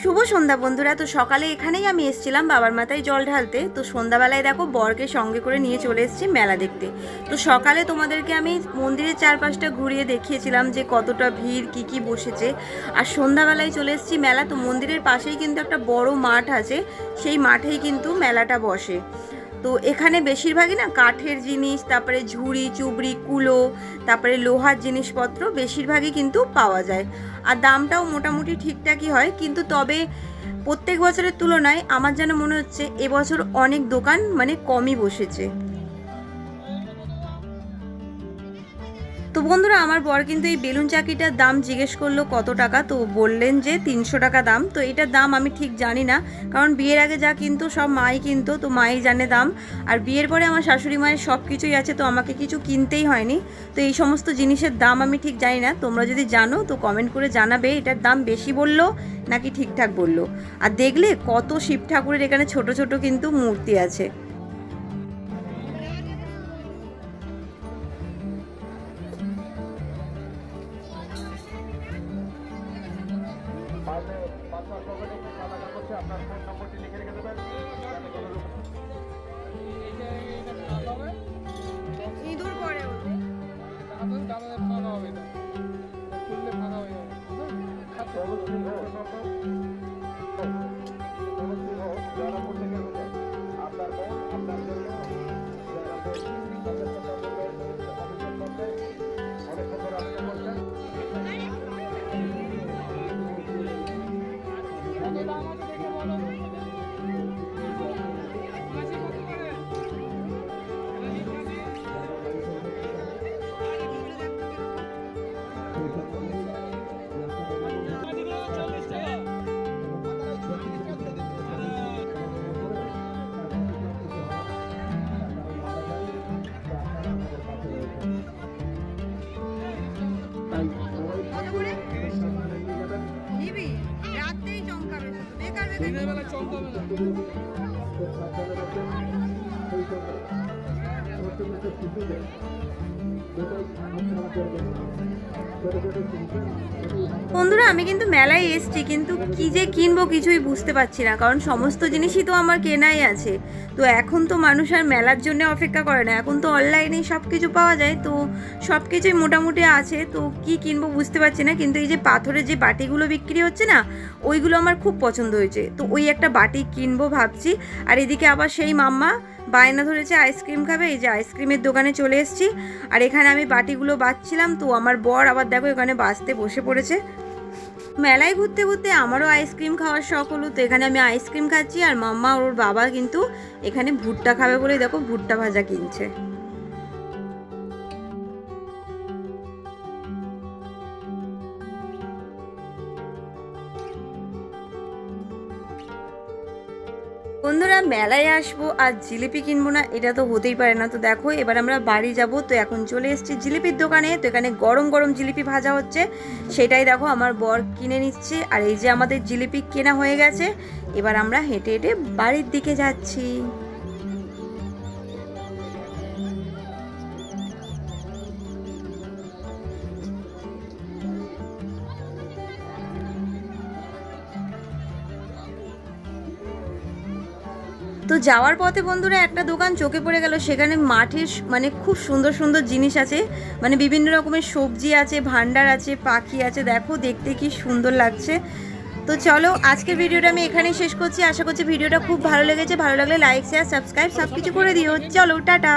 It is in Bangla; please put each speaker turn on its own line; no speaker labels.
শুভ সন্ধ্যা বন্ধুরা। তো সকালে এখানেই আমি এসেছিলাম বাবার মাথায় জল ঢালতে। তো সন্ধ্যাবেলায় দেখো বরকে সঙ্গে করে নিয়ে চলে এসেছি মেলা দেখতে। তো সকালে তোমাদেরকে আমি মন্দিরের চারপাশটা ঘুরিয়ে দেখিয়েছিলাম যে কতটা ভিড়, কি কি বসেছে। আর সন্ধ্যাবেলায় চলে এসেছি মেলা। তো মন্দিরের পাশেই কিন্তু একটা বড় মাঠ আছে, সেই মাঠেই কিন্তু মেলাটা বসে। তো এখানে বেশিরভাগই না কাঠের জিনিস, তারপরে ঝুড়ি চুবড়ি কুলো, তারপরে লোহার জিনিসপত্র বেশিরভাগই কিন্তু পাওয়া যায়। আর দামটাও মোটামুটি ঠিকঠাকই হয়, কিন্তু তবে প্রত্যেক বছরের তুলনায় আমার যেন মনে হচ্ছে এবছর অনেক দোকান মানে কমই বসেছে। তো বন্ধুরা, আমার বর কিন্তু এই বেলুন চাকিটার দাম জিজ্ঞেস করলো কত টাকা। তো বললেন যে 300 টাকা দাম। তো এটার দাম আমি ঠিক জানি না, কারণ বিয়ের আগে যা কিন্তু সব মাই কিনতো, তো মাই জানে দাম। আর বিয়ের পরে আমার শাশুড়ি মায়ের সব কিছুই আছে, তো আমাকে কিছু কিনতেই হয়নি। তো এই সমস্ত জিনিসের দাম আমি ঠিক জানি না। তোমরা যদি জানো তো কমেন্ট করে জানাবে এটার দাম বেশি বললো নাকি ঠিকঠাক বললো। আর দেখলে কত শিব ঠাকুরের এখানে ছোট ছোট কিন্তু মূর্তি আছে। ইঁদুর পরে বন্ধুরা, আমি কিন্তু মেলায় এসছি, কিন্তু কি যে কিনবো কিছুই বুঝতে পারছি না, কারণ সমস্ত জিনিসই তো আমার কেনাই আছে। তো এখন তো মানুষ আর মেলার জন্য অপেক্ষা করে না, এখন তো অনলাইনেই সব কিছু পাওয়া যায়। তো সব কিছুই মোটামুটি আছে, তো কি কিনবো বুঝতে পারছি না। কিন্তু এই যে পাথরের যে বাটিগুলো বিক্রি হচ্ছে না, ওইগুলো আমার খুব পছন্দ হয়েছে, তো ওই একটা বাটি কিনবো ভাবছি। আর এদিকে আবার সেই মাম্মা বায়না ধরেছে আইসক্রিম খাবে, এই যে আইসক্রিমের দোকানে চলে এসেছি। আর এখানে আমি বাটিগুলো বাছছিলাম, তো আমার বর আবার দেখো এখানে বাছতে বসে পড়েছে। মেলায় ঘুরতে ঘুরতে আমারও আইসক্রিম খাওয়ার শখ হলো, তো এখানে আমি আইসক্রিম খাচ্ছি। আর মাম্মা ওর বাবা কিন্তু এখানে ভুট্টা খাবে বলে দেখো ভুট্টা ভাজা কিনছে। বন্ধুরা, মেলায় আসবো আর জিলিপি কিনবো না, এটা তো হতেই পারে না। তো দেখো এবার আমরা বাড়ি যাব। তো এখন চলে এসেছি জিলিপির দোকানে। তো এখানে গরম গরম জিলিপি ভাজা হচ্ছে, সেটাই দেখো আমার বর কিনে নিচ্ছে। আর এই যে আমাদের জিলিপি কেনা হয়ে গেছে, এবার আমরা হেঁটে হেঁটে বাড়ির দিকে যাচ্ছি। তো যাওয়ার পথে বন্ধুরা একটা দোকান চোখে পড়ে গেল, সেখানে মাঠের মানে খুব সুন্দর সুন্দর জিনিস আছে, মানে বিভিন্ন রকমের সবজি আছে, ভান্ডার আছে, পাখি আছে, দেখো দেখতে কি সুন্দর লাগছে। তো চলো আজকের ভিডিওটা আমি এখানেই শেষ করছি। আশা করছি ভিডিওটা খুব ভালো লেগেছে। ভালো লাগলে লাইক শেয়ার সাবস্ক্রাইব সব কিছু করে দিও। চলো টাটা।